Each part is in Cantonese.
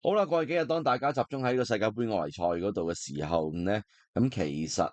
好啦，過去幾日當大家集中喺個世界盃外圍賽嗰度嘅時候咧，咁其實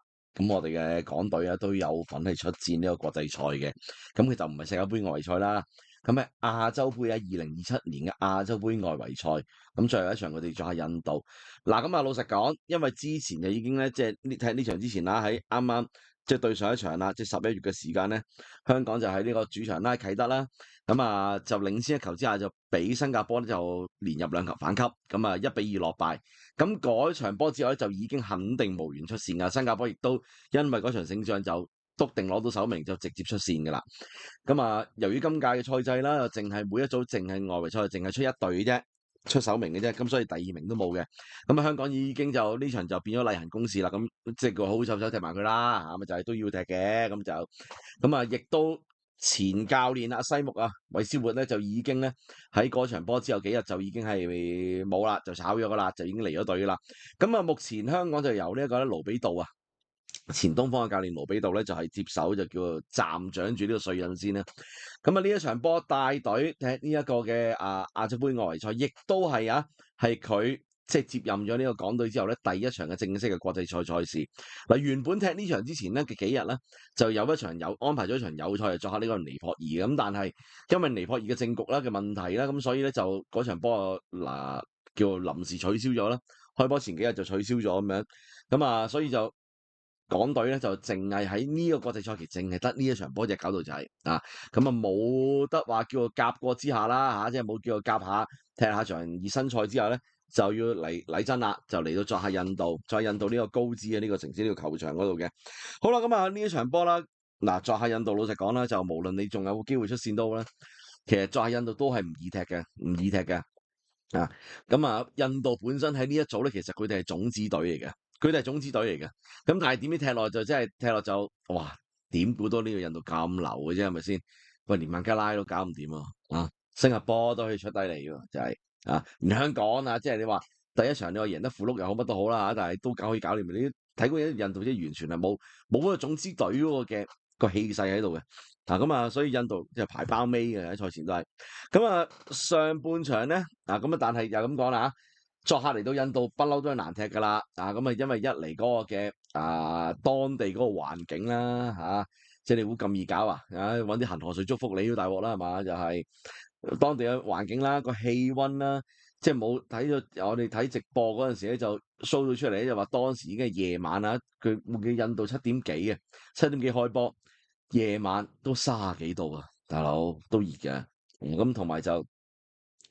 我哋嘅港隊啊都有份係出戰呢個國際賽嘅，咁佢就唔係世界盃外圍賽啦，咁係亞洲盃啊2027年嘅亞洲盃外圍賽，咁最後一場佢哋再係印度。嗱，咁啊老實講，因為之前就已經咧，即係踢呢場之前啦，喺啱啱即係對上一場啦，即係11月嘅時間咧，香港就喺呢個主場啦啟德啦。咁啊，就領先一球之下就俾新加坡咧就連入兩球反擊，咁啊1-2落敗。咁嗰場波之後咧就已經肯定無緣出線㗎，新加坡亦都因為嗰場勝仗就篤定攞到首名就直接出線㗎啦。咁啊，由於今屆嘅賽制啦，淨係每一組淨係外圍賽淨係出一隊嘅啫，出首名嘅啫，咁所以第二名都冇嘅。咁啊，香港已經就呢場就變咗例行公事啦，咁即係個好手手踢埋佢啦，咪就係都要踢嘅，咁啊，亦都前教練阿西木啊，韋斯活咧就已經咧喺嗰場波之後幾日就已經係冇啦，就炒咗噶啦，就已經離咗隊噶啦。咁啊，目前香港就由呢一個咧盧比道啊，前東方嘅教練盧比道咧就係接手，就叫做站長住呢個水印先啦。咁啊，呢一場波帶隊踢呢一個嘅亞洲盃外圍賽，亦都係佢即係接任咗呢個港隊之後咧，第一場嘅正式嘅國際賽賽事。嗱，原本踢呢場之前咧嘅幾日咧，就有一場安排咗一場友賽，作客呢個尼泊爾咁，但係因為尼泊爾嘅政局啦嘅問題啦，咁所以咧就嗰場波叫臨時取消咗啦。開波前幾日就取消咗咁樣，咁啊，所以就港隊咧就淨係喺呢個國際賽期，淨係得呢一場波，就搞到就係咁啊冇得話叫做夾過之下啦即係冇叫做夾下踢下場熱身賽之後咧，就要嚟真啦，就嚟到作下印度，再印度呢個高知嘅呢個城市呢個球場嗰度嘅。好啦，咁啊呢一場波啦，嗱作下印度老實講啦，就無論你仲有冇機會出線都好啦，其實作下印度都係唔易踢嘅，唔易踢嘅。咁印度本身喺呢一組咧，其實佢哋係種子隊嚟嘅，佢哋係種子隊嚟嘅。咁但係點知踢落就真係踢落就哇，點估到呢個印度咁流嘅啫，係咪先？喂，連孟加拉都搞唔掂啊！新加坡都可以出低嚟喎，就係連香港即係你話第一場你話贏得符碌又好乜都好啦但係都可以搞掂。你睇過印度即係完全係冇嗰個種子隊嗰個嘅個氣勢喺度嘅。所以印度即係排包尾嘅喺賽前都係。上半場咧但係又咁講啦作客嚟到印度不嬲都係難踢㗎啦因為一嚟嗰個嘅當地嗰個環境啦即係你估咁易搞揾啲恒河水祝福你都大鑊啦係嘛？就係當地嘅環境啦，個氣温啦，即係冇睇到我哋睇直播嗰陣時咧就 show 到出嚟咧，就話當時已經係夜晚佢印度7點幾開波，夜晚都30幾度啊，大佬都熱嘅。咁同埋就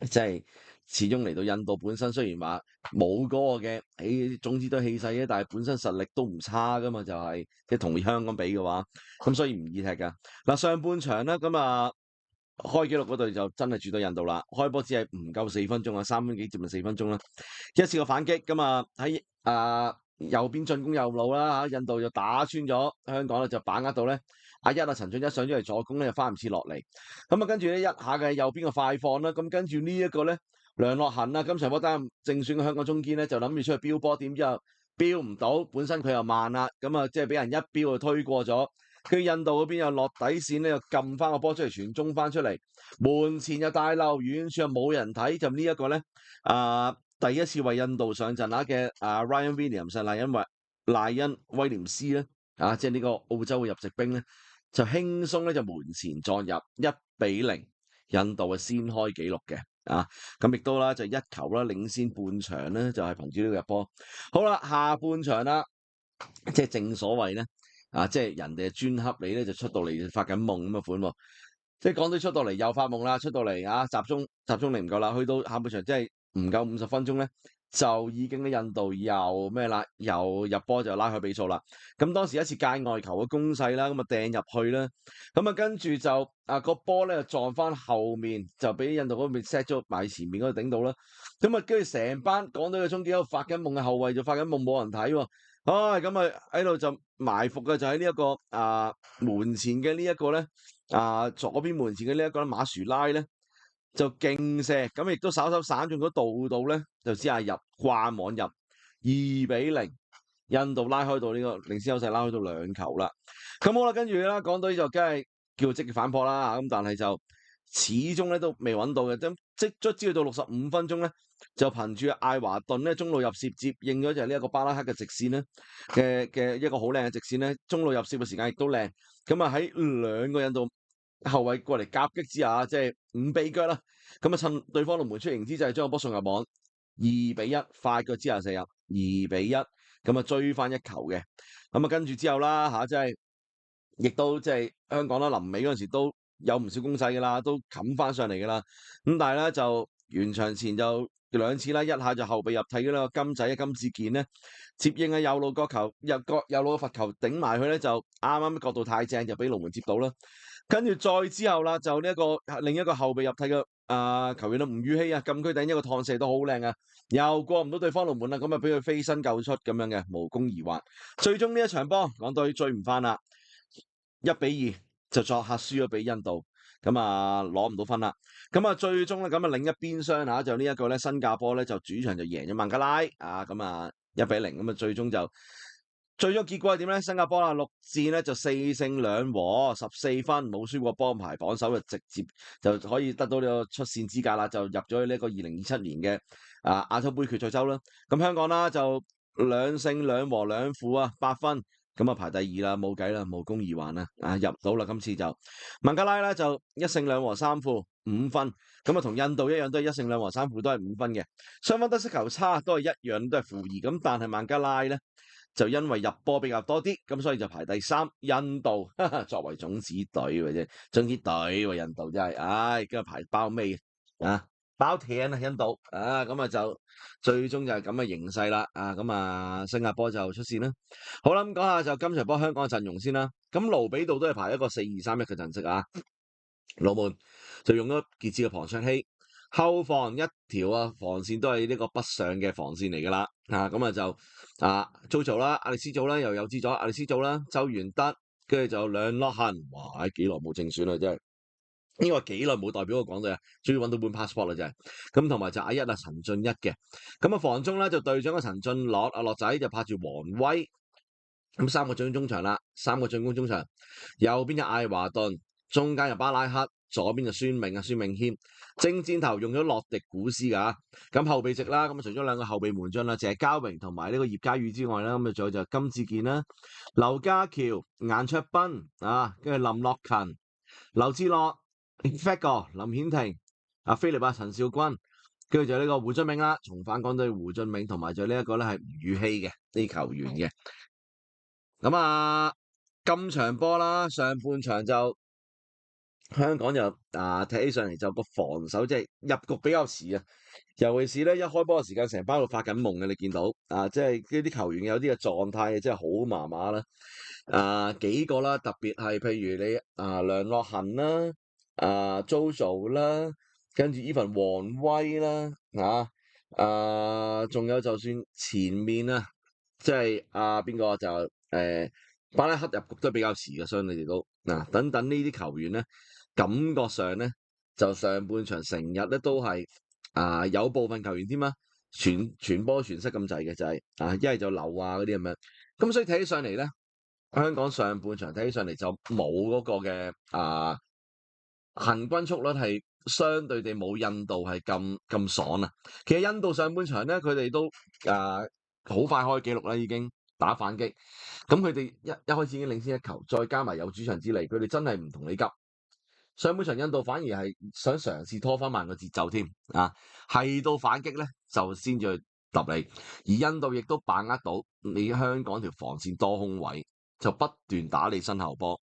即係始終嚟到印度本身雖然話冇嗰個嘅種子隊氣勢嘅，但係本身實力都唔差噶嘛，就係即係同香港比嘅話，咁所以唔易踢噶。上半場咧開紀錄嗰隊就真係絕對印度啦，開波只係唔夠4分鐘3分幾接近4分鐘啦，一次個反擊喺右邊進攻右路啦印度就打穿咗香港咧，就把握到咧陳俊一上咗嚟助攻咧，就翻唔切落嚟。跟住咧一下嘅右邊嘅快放啦，跟住呢一個咧梁樂恆今場波擔任正選嘅香港中堅咧，就諗住出去飆波，點知又飆唔到，本身佢又慢啦，即係俾人一飆就推過咗。佢印度嗰邊又落底線咧，又撳翻個波出嚟傳中翻出嚟，門前又大漏，遠處又冇人睇，就呢一個咧第一次為印度上陣嘅Ryan Williams 賴恩威廉斯咧即係呢個澳洲嘅入籍兵咧，就輕鬆咧就門前撞入1-0，印度係先開紀錄嘅咁亦都啦就一球啦領先半場咧，就係憑住呢個入波。好啦，下半場啦，即係正所謂咧即係人哋專恰你咧，就出到嚟發緊夢咁嘅款喎。即係港隊出到嚟又發夢啦，出到嚟集中力唔夠啦，去到下半場即係唔夠50分鐘咧，就已經印度又咩啦，又入波就拉開比數啦。咁當時一次界外球嘅攻勢啦，掟入去啦，跟住就個波咧撞翻後面，就俾印度嗰邊 set 咗埋前面嗰度頂到啦。跟住成班港隊嘅中堅喺度發緊夢嘅後衞就發緊夢，冇人睇喎。喺度就埋伏嘅就喺呢一個門前嘅呢一個咧左邊門前嘅呢一個馬殊拉咧就勁射，咁亦都稍稍散中咗度咧，就只係掛網入2-0，印度拉開到呢個領先優勢，拉開到2球啦。咁好啦，跟住啦，港隊就梗係叫積極反撲啦，咁但係就始終咧都未揾到嘅，即卒之去到65分鐘咧，就憑住艾華頓咧中路入楔接應咗就係呢一個巴拉克嘅直線咧嘅一個好靚嘅直線咧，中路入楔嘅時間亦都靚，咁啊喺兩個印度後衞過嚟夾擊之下，即係五臂腳啦，咁啊趁對方龍門出營之際將個波送入網，2-1快腳之下射入2-1，咁啊追翻一球嘅，咁啊跟住之後啦即係亦都即係香港啦，臨尾嗰陣時都有唔少攻勢㗎啦，都冚翻上嚟㗎啦。咁但係咧就完場前就兩次啦，一下就後備入替嘅呢個金仔金志健咧接應嘅右路角球，右路嘅罰球頂埋去咧就啱啱角度太正，就俾龍門接到啦。跟住再之後啦，就呢一個另一個後備入替嘅球員啦，吳宇希啊，禁區頂一個趟射都好靚啊，又過唔到對方龍門啦，咁啊俾佢飛身救出咁樣嘅無功而還。最終呢一場波港隊追唔翻啦。1-2就作客輸咗俾印度，咁啊攞唔到分啦。咁啊最終咧咁啊另一邊廂就呢一個咧新加坡咧就主場就贏咗孟加拉咁啊1-0，咁啊最終結果係點咧？新加坡6戰咧就4勝2和14分，冇輸過波，排榜首，就直接就可以得到呢個出線資格啦，就入咗去呢個2027年嘅亞洲杯決賽周啦。咁香港啦就2勝2和2負8分。咁啊排第2啦，冇計啦，無功而還啦，入唔到啦，今次就孟加拉咧就1勝2和3負5分，咁啊同印度一樣都係1勝2和3負都係5分嘅，雙方得失球差都係一樣都係-2，咁但係孟加拉咧就因為入波比較多啲，咁所以就排第3。印度作為種子隊嘅啫，種子隊喎，印度真係，今日排包尾包艇印度咁啊就最終就係咁嘅形勢啦，咁啊新加坡就出線啦。好啦，咁講下就今場波香港嘅陣容先啦。咁盧比度都係排一個4-2-3-1嘅陣式龍門就用咗傑志嘅龐卓希，後防一條防線都係呢個北上嘅防線嚟㗎啦。咁啊就Jojo啦，阿力斯祖啦，又有志咗阿力斯祖啦，周元德，跟住就梁樂恆，哇！幾耐冇正選啦，真係。呢個幾耐冇代表過港隊終於揾到本 passport 啦，真係。咁同埋就阿一陳俊一嘅。咁啊防中咧就隊長嘅陳俊樂，樂仔就拍住王威。咁3個進攻中場啦，3個進攻中場，右邊就艾華頓，中間就巴拉克，左邊就孫銘孫銘謙，正箭頭用咗洛迪古斯㗎。咁後備席啦，咁除咗2個後備門將啦，謝家榮同埋呢個葉家宇之外啦，咁啊仲有就金志健啦、劉家喬、顏卓彬跟住林樂勤、劉志樂、Fat 哥、林顯廷、菲力陳兆軍，跟住就呢個胡俊銘啦，重返港隊胡俊銘，同埋就呢一個咧係吳宇希嘅呢球員嘅。咁今場波啦，上半場就香港就踢起上嚟就個防守即係入局比較遲尤其是咧一開波嘅時間成班喺度發緊夢嘅，你見到即係呢啲球員有啲嘅狀態真係好麻麻啦，幾個啦，特別係譬如你梁樂恆啦，Jojo 啦，跟住 even 王威啦仲有就算前面即係邊個就巴拉克入局都比較遲嘅，所以你哋都等等呢啲球員咧，感覺上咧就上半場成日咧都係有部分球員添傳波傳失咁滯嘅，就係一係就流嗰啲咁樣，咁所以睇起上嚟咧，香港上半場睇起上嚟就冇嗰個嘅行軍速率係相對地冇印度係咁爽其實印度上半場咧，佢哋都好快開紀錄啦，已經打反擊。咁佢哋一開始已經領先1球，再加埋有主場之利，佢哋真係唔同你急。上半場印度反而係想嘗試拖翻慢個節奏添係到反擊咧就先至去揼你。而印度亦都把握到你香港條防線多空位，就不斷打你身後波。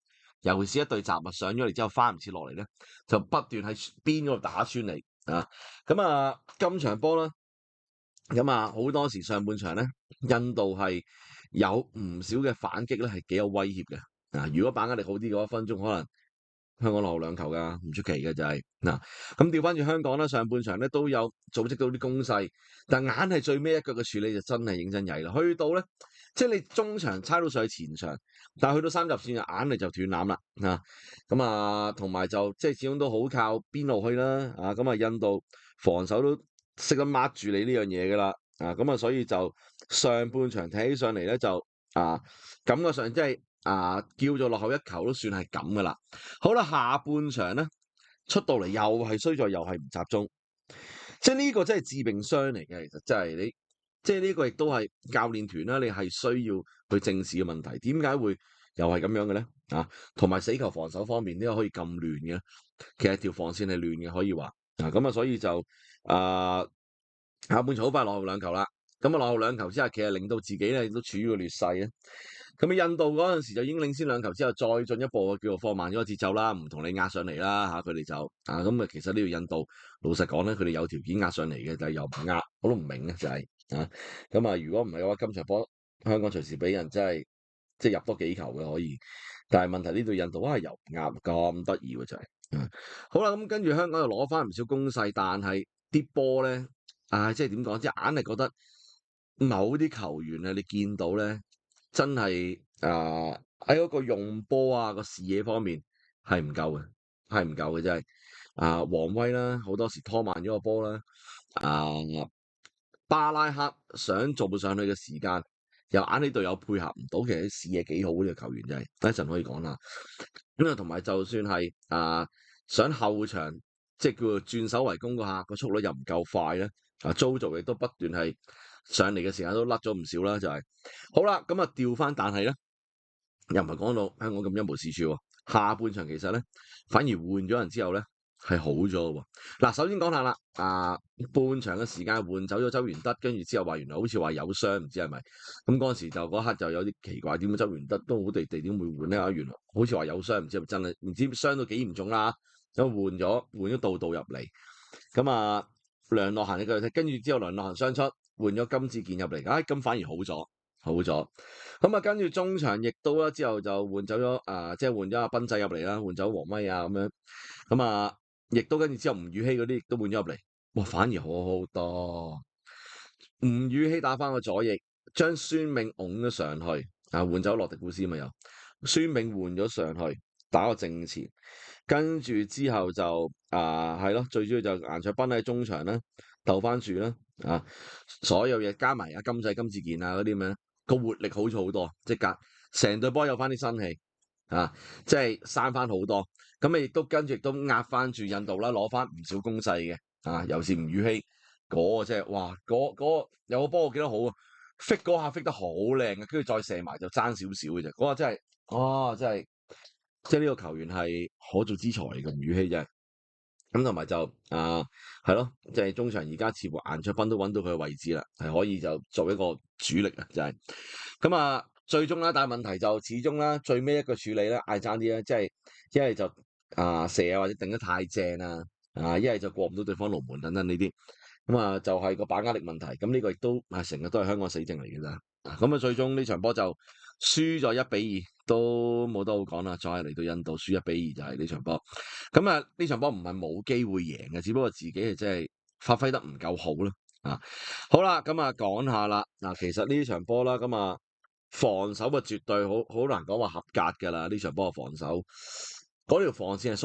尤其是一隊雜物上咗嚟之後翻唔切落嚟咧，就不斷喺邊嗰度打穿你今場波啦，好多時上半場咧，印度係有唔少嘅反擊咧，係幾有威脅嘅如果把握力好啲嘅話，1分鐘可能香港落後2球㗎，唔出奇嘅就係咁調翻轉香港啦，上半場咧都有組織到啲攻勢，但硬係最尾一腳嘅處理就真係認真曳啦。去到咧，即係你中場猜到上去前場，但係去到3入線就硬係就斷纜啦同埋就即係始終都好靠邊路去啦印度防守都識得抹住你呢樣嘢㗎啦所以就上半場睇起上嚟咧就感覺上即係叫做落後1球都算係咁㗎啦。好啦，下半場咧出到嚟又係衰在又係唔集中，即係呢個真係致命傷嚟嘅。其實真係你，即係呢個亦都係教練團啦，你係需要去正視嘅問題。點解會又係咁樣嘅咧？同埋死球防守方面點解可以咁亂嘅？其實條防線係亂嘅，可以話咁所以就啊、下半場好快落後兩球啦。咁落後兩球之下，其實令到自己咧都處於個劣勢啊。咁印度嗰陣時就已經領先兩球之後，再進一步叫做放慢咗個節奏啦，唔同你壓上嚟啦佢哋就咁其實呢個印度老實講咧，佢哋有條件壓上嚟嘅，但係又唔壓，我都唔明嘅就係咁如果唔係嘅話，今場波香港隨時俾人真係即係入多幾球嘅可以，但係問題呢度印度又唔壓咁得意喎就係好啦，咁跟住香港又攞翻唔少攻勢，但係啲波咧即係點講？即係硬係覺得某啲球員你見到咧。真係喺嗰個用波個視野方面係唔夠嘅，係唔夠嘅真係王威啦，好多時拖慢咗個波啦，巴拉克想做上去嘅時間，又硬呢隊友配合唔到，其實視野幾好呢個球員真係，一陣可以講啦。咁同埋就算係想後場即係叫做轉守為攻嗰下，個速率又唔夠快咧，Jojo 亦都不斷係上嚟嘅時間都甩咗唔少啦，就係好啦，咁調翻，但係咧又唔係講到香港咁一無是處喎。下半場其實咧反而換咗人之後咧係好咗喎。嗱，首先講下啦，半場嘅時間換走咗周元德，跟住之後話原來好似話有傷，唔知係咪？咁嗰陣時就嗰刻就有啲奇怪，點解周元德都好地地點會換咧？原來好似話有傷，唔知係咪真係？唔知傷到幾嚴重啦。咁換咗道道入嚟，咁梁樂嫻嘅腳踢，跟住之後梁樂嫻傷出，換咗金志健入嚟，咁反而好咗，好咗。咁跟住中場亦都啦，之後就換走咗即係換咗阿斌仔入嚟啦，換走黃威咁樣。咁亦都跟住之後吳宇希嗰啲亦都換咗入嚟，哇，反而好好多。吳宇希打翻個左翼，將孫銘拱咗上去，換走洛迪古斯咪又，孫銘換咗上去打個正前。跟住之後就係咯，最主要就顏卓彬喺中場啦，鬥翻住啦，所有嘢加埋金仔、金志健嗰啲咁樣，個活力好咗好多，即係成隊波有翻啲新氣，即係生翻好多，咁亦都跟住亦都壓翻住印度啦，攞翻唔少攻勢嘅，尤其是吳宇希嗰個即係哇，嗰個有個波我記得好，fit 嗰下 fit 得好靚嘅，跟住再射埋就爭少少嘅啫，嗰個真係，真係。即係呢個球員係可造之才嚟嘅，吳宇希真係。咁同埋就係咯，即係中場而家似乎顏卓彬都揾到佢嘅位置啦，係可以就做一個主力就係。咁最終啦，但係問題就始終啦，最尾一個處理咧嗌爭啲咧，即係一係就射或者頂得太正一係就過唔到對方龍門等等呢啲。咁就係個把握力問題。咁呢個亦都成日都係香港死症嚟嘅咋。咁最終呢場波就輸咗1-2，都冇得好講啦。再嚟到印度輸1-2就係呢場波。咁呢場波唔係冇機會贏嘅，只不過自己係真係發揮得唔夠好啦。好啦，咁講下啦。其實呢場波啦，防守絕對好難講話合格㗎啦。呢場波嘅防守，嗰條防線係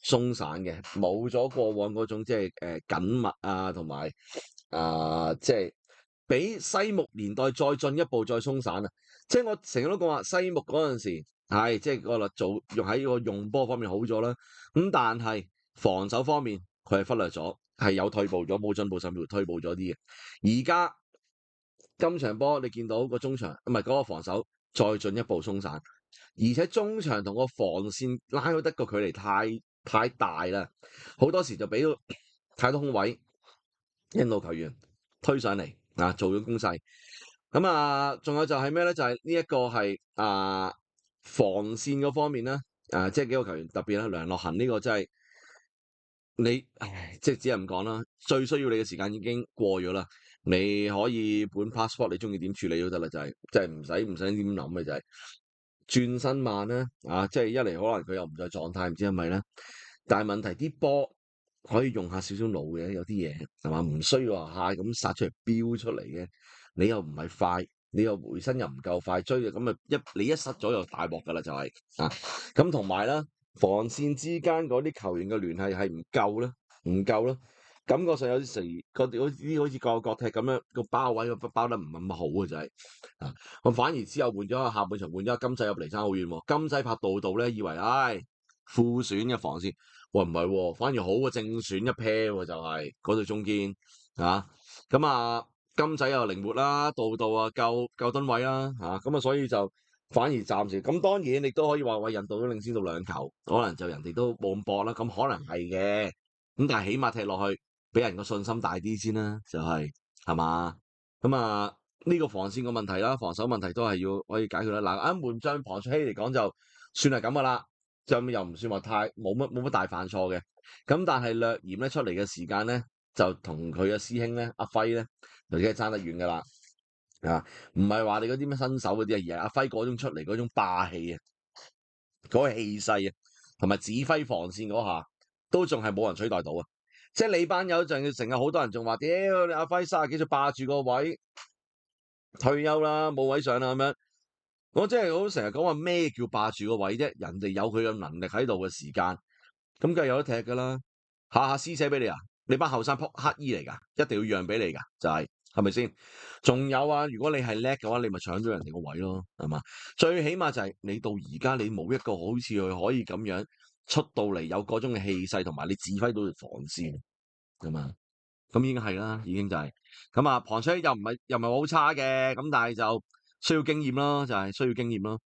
鬆散嘅，冇咗過往嗰種即係緊密同埋即係比西木年代再進一步再鬆散即係我成日都講話西木嗰陣時係即係用喺個用波方面好咗啦。咁但係防守方面佢係忽略咗，係有退步咗，冇進步，甚至乎退步咗啲嘅。而家今場波你見到個中場唔係嗰個防守再進一步鬆散，而且中場同個防線拉開得個距離太大啦，好多時就俾到太多空位，印度球員推上嚟做咗攻勢。咁仲有就係咩咧？就係呢一個係防線嗰方面啦，即係幾個球員特別啦，梁樂嫻呢個真係你即係只係咁講啦，最需要你嘅時間已經過咗啦。你可以本 passport 你中意點處理都得啦，就係即係唔使點諗嘅就係轉身慢啦，即係一嚟可能佢又唔在狀態，唔知係咪咧？但係問題啲波可以用下少少腦嘅，有啲嘢係嘛，唔需要話下咁殺出嚟飆出嚟嘅。你又唔係快，你又回身又唔夠快追嘅，咁你一失咗又大鑊㗎啦，就係咁同埋啦，防線之間嗰啲球員嘅聯繫係唔夠啦，唔夠啦。感覺上有啲時好似個踢咁樣個包位包得唔係咁好嘅就係我反而之後換咗下半場換咗金仔入嚟爭好遠喎，金仔拍道咧以為副選嘅防線，喂唔係喎，反而好過正選一 pair 喎，就係嗰對中堅啊。咁啊，金仔又靈活啦，度度啊夠噸位啦嚇，咁啊所以就反而暫時咁當然你都可以話喂印度都領先到2球，可能就人哋都冇咁搏啦，咁可能係嘅，咁但係起碼踢落去俾人個信心大啲先啦，就係嘛？咁啊呢個防線個問題啦，防守問題都係要可以解決啦。嗱，門將龐卓希嚟講就算係咁噶啦。就又唔算話太冇乜大犯錯嘅，咁但係略嫌咧出嚟嘅時間咧，就同佢嘅師兄咧阿輝咧，就真係爭得遠噶啦，啊，唔係話你嗰啲咩新手嗰啲啊，而係阿輝嗰種出嚟嗰種霸氣啊，嗰個氣勢啊，同埋指揮防線嗰下，都仲係冇人取代到啊！即係你班友仲要成日好多人仲話，屌你阿輝30幾歲霸住個位，退休啦，冇位上啦咁樣。我真係好成日講話咩叫霸住個位啫？人哋有佢嘅能力喺度嘅時間，咁梗係有得踢噶啦。下施捨俾你啊！你班後生撲乞衣嚟㗎，一定要讓俾你㗎，就係咪先？仲有啊，如果你係叻嘅話，你咪搶咗人哋個位咯，係嘛？最起碼就係你到而家你冇一個好似佢可以咁樣出到嚟有嗰種嘅氣勢，同埋你指揮到條防線，係嘛？咁已經係啦，已經就係咁啊。龐卓又唔係話好差嘅，咁但係就需要經驗咯，就係需要經驗咯。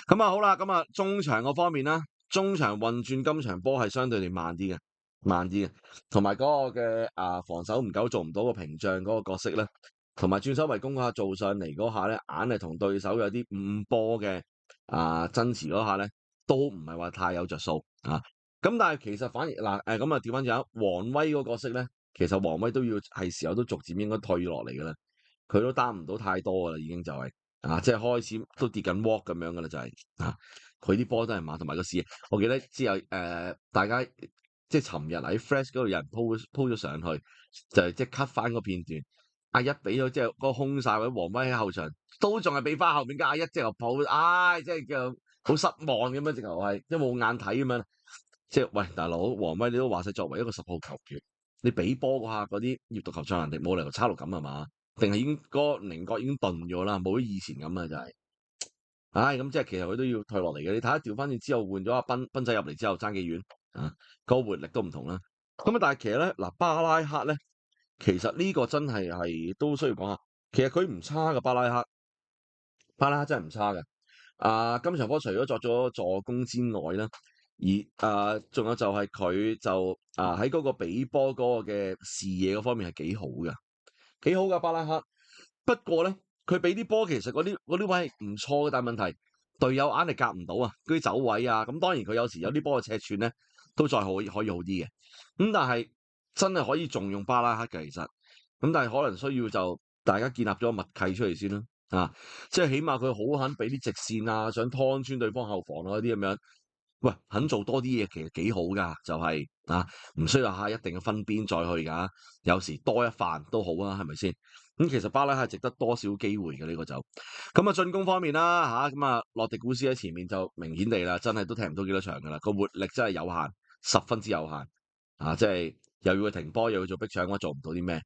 咁啊好啦，咁啊中場嗰方面啦，中場運轉今場波係相對地慢啲嘅，同埋嗰個嘅防守唔夠，做唔到個屏障嗰個角色咧，同埋轉守為攻嗰下做上嚟嗰下咧，硬係同對手有啲誤波嘅爭持嗰下咧，都唔係話太有着數啊。咁但係其實反而咁啊調翻轉，王威嗰個角色咧。其實王威都要係時候都逐漸應該退落嚟㗎啦，佢都擔唔到太多㗎啦，已經就係、即係開始都跌緊 walk 咁樣㗎啦，就係、佢啲波真係慢，同埋個視野，我記得之後大家即係尋日喺 Flash 嗰度有人 po 咗上去，就係即係 cut 翻個片段，阿一俾咗即係嗰個空曬位，王威喺後場都仲係俾翻後面嘅阿一即係抱，即係叫好失望咁樣，直頭係即係冇眼睇咁樣，即係喂大佬，王威你都話晒作為一個10號球員。你俾波嗰下嗰啲閱讀球賽能力冇理由差到咁係嘛？定係已經嗰個稜角已經鈍咗啦，冇咗以前咁啊！就係、咁即係其實佢都要退落嚟嘅。你睇下調翻轉之後換咗阿斌仔入嚟之後爭幾遠啊？個活力都唔同啦。咁啊，但係其實咧巴拉克咧，其實呢個真係都需要講下。其實佢唔差嘅巴拉克真係唔差嘅。今場波除咗作咗助攻之外咧。而仲有就係佢就喺嗰個比波嗰個嘅視野嗰方面係幾好㗎巴拉克。不過咧，佢俾啲波其實嗰啲位係唔錯嘅，但係問題隊友硬係夾唔到啊，嗰啲走位啊，咁當然佢有時有啲波嘅尺寸咧都再可以好啲嘅。咁但係真係可以重用巴拉克嘅其實，咁但係可能需要就大家建立咗個默契出嚟先啦，即係起碼佢好肯俾啲直線啊，想劏穿對方後防啊嗰啲咁樣。喂，肯做多啲嘢其實幾好㗎，就係唔需要一定嘅分邊再去㗎，有時多一範都好啊，係咪先？咁其實巴拉克係值得多少機會嘅呢個就，咁啊進攻方面啦咁啊洛迪古斯喺前面就明顯地啦，真係都踢唔到幾多場㗎啦，個活力真係有限，十分之有限即係又要佢停波，又要做逼搶，我做唔到啲咩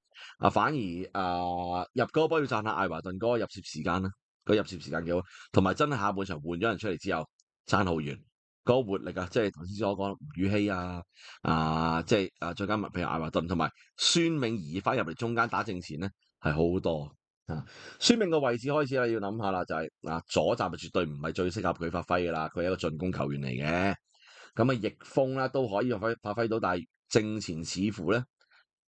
反而入嗰個波要讚下艾華頓嗰個入攝時間啦，個入攝時間幾好，同埋真係下半場換咗人出嚟之後爭好遠。嗰個活力即係頭先所講吳宇希即係再加埋譬如艾華頓同埋孫銘移翻入嚟中間打正前咧，係好好多孫銘個位置開始啦，要諗下啦，就係左閘絕對唔係最適合佢發揮㗎啦，佢係一個進攻球員嚟嘅。咁逆風啦都可以發揮到，但係正前似乎咧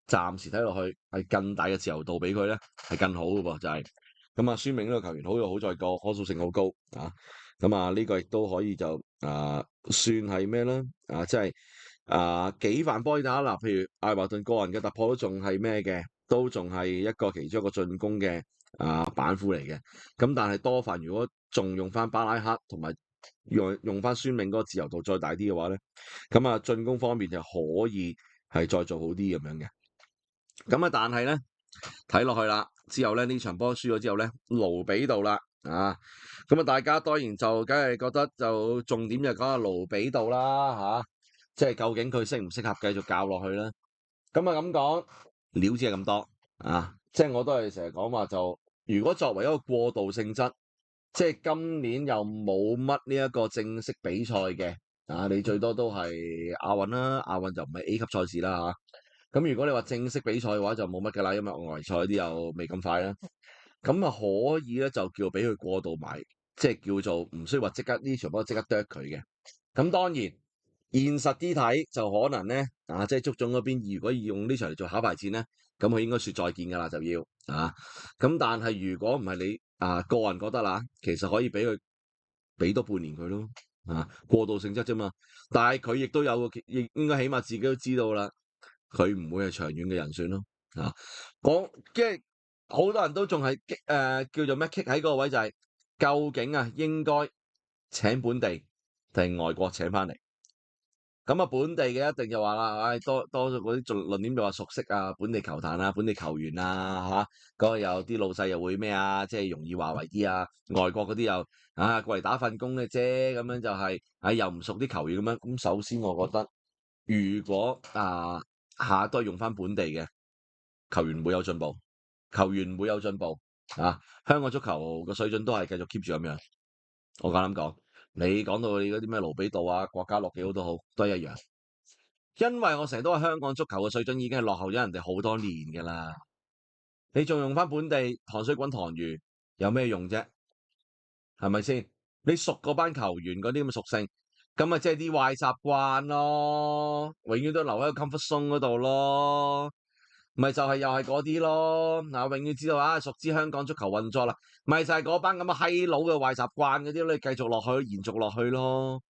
暫時睇落去係更大嘅自由度俾佢咧係更好嘅噃，就係咁孫銘呢個球員好在個可塑性好高咁呢個亦都可以就算係咩啦即係幾犯波打嗱，譬如艾華頓個人嘅突破都仲係咩嘅，都仲係一個其中一個進攻嘅板斧嚟嘅。咁但係多犯如果仲用翻巴拉克同埋用翻孫銘嗰個自由度再大啲嘅話咧，咁進攻方面就可以係再做好啲咁樣嘅。咁但係咧睇落去啦，之後咧呢場波輸咗之後咧，盧比道啦咁大家當然就梗係覺得就重點就講下盧比道啦即係究竟佢適唔適合繼續教落去咧？咁咁講，料只係咁多即係我都係成日講話就，如果作為一個過渡性質，即係今年又冇乜呢一個正式比賽嘅，你最多都係亞運啦，亞運就唔係 A 級賽事啦嚇。咁如果你話正式比賽嘅話，就冇乜㗎啦，因為外圍賽嗰啲又未咁快啦。咁啊可以咧，就叫俾佢過渡埋，即係叫做唔需要話即刻呢場波即刻啄佢嘅。咁當然現實啲睇就可能咧即係足總嗰邊如果要用呢場嚟做考牌戰咧，咁佢應該説再見㗎啦就要啊。咁但係如果唔係你個人覺得啦，其實可以俾佢俾多半年佢咯過渡性質啫嘛。但係佢亦都有個亦應該起碼自己都知道啦，佢唔會係長遠嘅人選咯講即係好多人都仲係叫做咩棘喺嗰個位就係、究竟應該請本地定外國請翻嚟？咁本地嘅一定就話啦，多咗嗰啲論點就話熟悉本地球壇本地球員嗰個有啲老細又會咩即係容易話為啲外國嗰啲又過嚟打份工嘅啫，咁樣就係又唔熟啲球員咁樣。咁首先我覺得，如果下都係用翻本地嘅球員，唔會有進步，球員唔會有進步香港足球個水準都係繼續 keep 住咁樣。我夠膽講，你講到你嗰啲咩盧比道國家樂幾好都好，都係一樣。因為我成日都話香港足球嘅水準已經係落後咗人哋好多年㗎啦，你仲用翻本地糖水滾糖魚有咩用啫？係咪先？你熟嗰班球員嗰啲咁嘅屬性，咁咪即係啲壞習慣咯，永遠都留喺個 comfort zone 嗰度咯，咪就係又係嗰啲咯。永遠知道熟知香港足球運作啦，咪就係嗰班咁嘅閪佬嘅壞習慣嗰啲，你繼續落去，延續落去咯。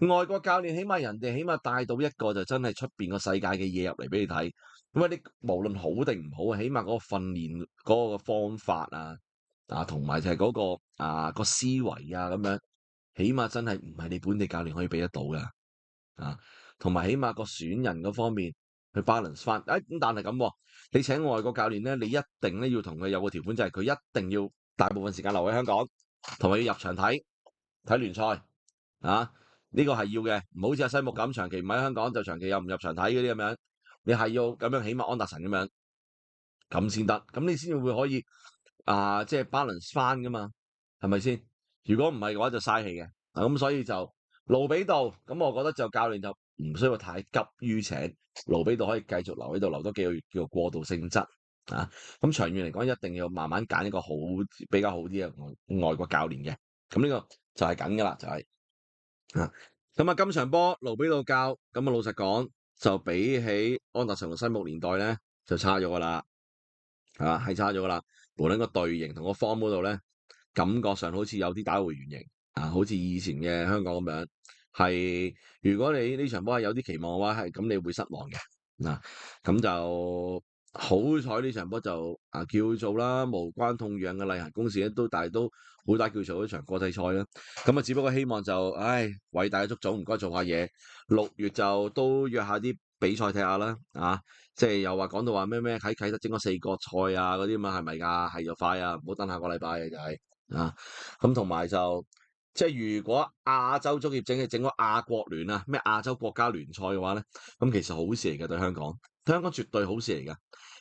外國教練起碼人哋起碼帶到一個就真係出邊個世界嘅嘢入嚟俾你睇，咁你無論好定唔好起碼嗰個訓練嗰個方法同埋就係嗰個個思維咁樣，起碼真係唔係你本地教練可以俾得到㗎同埋起碼個選人嗰方面去 balance 翻，咁但係咁你請外國教練咧，你一定咧要同佢有個條款，就係佢一定要大部分時間留喺香港，同埋要入場睇聯賽呢個係要嘅，唔好似阿西木咁長期唔喺香港就長期又唔入場睇嗰啲咁樣，你係要咁樣，起碼安達臣咁樣咁先得，咁你先至會可以即係 balance 翻噶嘛，係咪先？如果唔係嘅話就嘥氣嘅，咁所以就盧比道咁，我覺得就教練就唔需要太急於請盧比道，可以繼續留喺度留多幾個月叫做過渡性質咁長遠嚟講一定要慢慢揀一個比較好啲嘅外國教練嘅，咁呢個就係緊噶啦，就係。今場波盧比道教咁老實講就比起安達臣同西木年代咧就差咗噶啦，係差咗噶啦。無論個隊形同個 form 嗰度咧，感覺上好似有啲打回原形好似以前嘅香港咁樣。係如果你呢場波係有啲期望嘅話，係咁你會失望嘅咁就。好彩呢場波就叫做啦，無關痛癢嘅例行公事咧，但係都好大叫做一場國際賽啦。咁只不過希望就，偉大嘅足總唔該做下嘢，6月就都約下啲比賽踢下啦，即係又話講到話咩喺啟德整個4國賽嗰啲嘛，係咪㗎？係就快唔好等下個禮拜嘅就係咁同埋就即係如果亞洲足協整個亞國聯咩亞洲國家聯賽嘅話咧，咁其實好事嚟嘅對香港，香港絕對好事嚟㗎。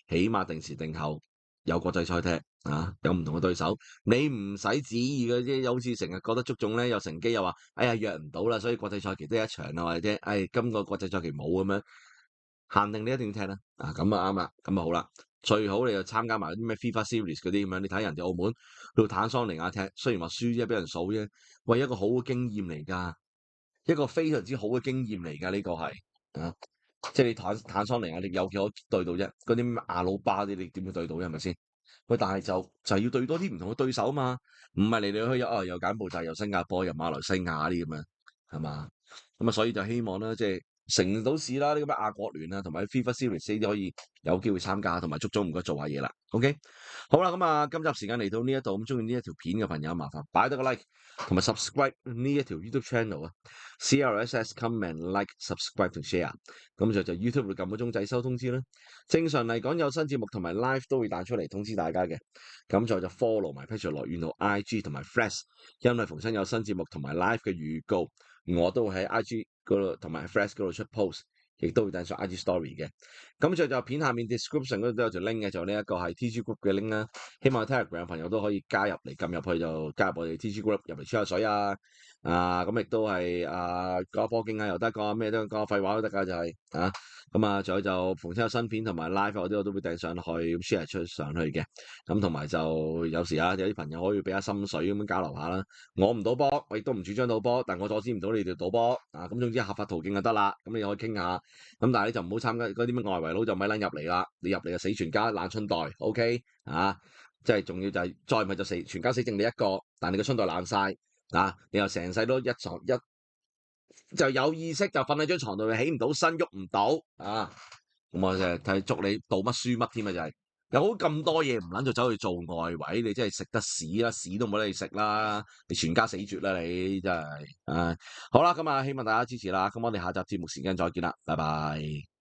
起碼定時定候有國際賽踢有唔同嘅對手，你唔使旨意嘅啫。好似成日覺得足總咧有乘機又話，約唔到啦，所以國際賽期得一場或者今個國際賽期冇咁樣限定你一定要踢啦。咁啱啦，咁好啦，最好你就參加埋啲咩 FIFA Series 嗰啲咁樣，你睇人哋澳門到坦桑尼亞踢，雖然話輸啫，俾人數啫，喂一個好嘅經驗嚟㗎，一個非常之好嘅經驗嚟㗎，呢個係即係你坦桑尼亞，你有幾可對到啫？嗰啲阿魯巴啲，你點會對到啫？係咪先？喂，但係就要對多啲唔同嘅對手嘛，唔係嚟嚟去去又柬埔寨又新加坡又馬來西亞啲咁樣，係嘛？咁所以就希望啦，即係成到市啦，呢個咩亞國聯同埋 FIFA Series 都可以有機會參加，同埋足總唔該做下嘢啦。OK，好啦，咁今集時間嚟到呢一度，咁中意呢一條片嘅朋友麻煩擺多個 like 同埋 subscribe 呢一條 YouTube channel CLSS comment like subscribe 同 share， 咁就 YouTube 會撳個鐘仔收通知啦。正常嚟講有新節目同埋 live 都會彈出嚟通知大家嘅，咁就 follow 埋 Patreon 來源度 IG 同埋 Flash， 因為逢親有新節目同埋 live 嘅預告，我都會喺 IG 嗰度同埋 Flash 嗰度出 post， 亦都會彈上 IG story 嘅。咁就片下面 description 嗰度都有條 link 嘅，就呢一個係 TG group 嘅 link 啦。希望 Telegram 朋友都可以加入嚟，撳入去就加入我哋 TG group 入嚟吹下水咁亦都係講下波經啊又得，講下咩都講下廢話都得㗎，就係咁啊，仲有就逢親有新片同埋 live 嗰啲我都會掟上去咁 share 出上去嘅。咁同埋就有時有啲朋友可以俾下心水咁樣交流下啦。我唔賭波，我亦都唔主張賭波，但我阻止唔到你哋賭波咁總之合法途徑就得啦。咁你可以傾下。咁但係你就唔好參加嗰啲咩外圍佬就咪撚入嚟啦。你入嚟就死全家爛春袋，OK 即係仲要就係再唔係就死全家死剩你一個，但你個春袋爛晒你又成世都就有意識就瞓喺張床度，起唔到身，喐唔到咁我就睇祝你賭乜輸乜添啊！就係有咁多嘢唔撚就走去做外圍，你真係食得屎啦，屎都冇得你食啦，你全家死絕啦你真係好啦，咁希望大家支持啦，咁我哋下集節目時間再見啦，拜拜。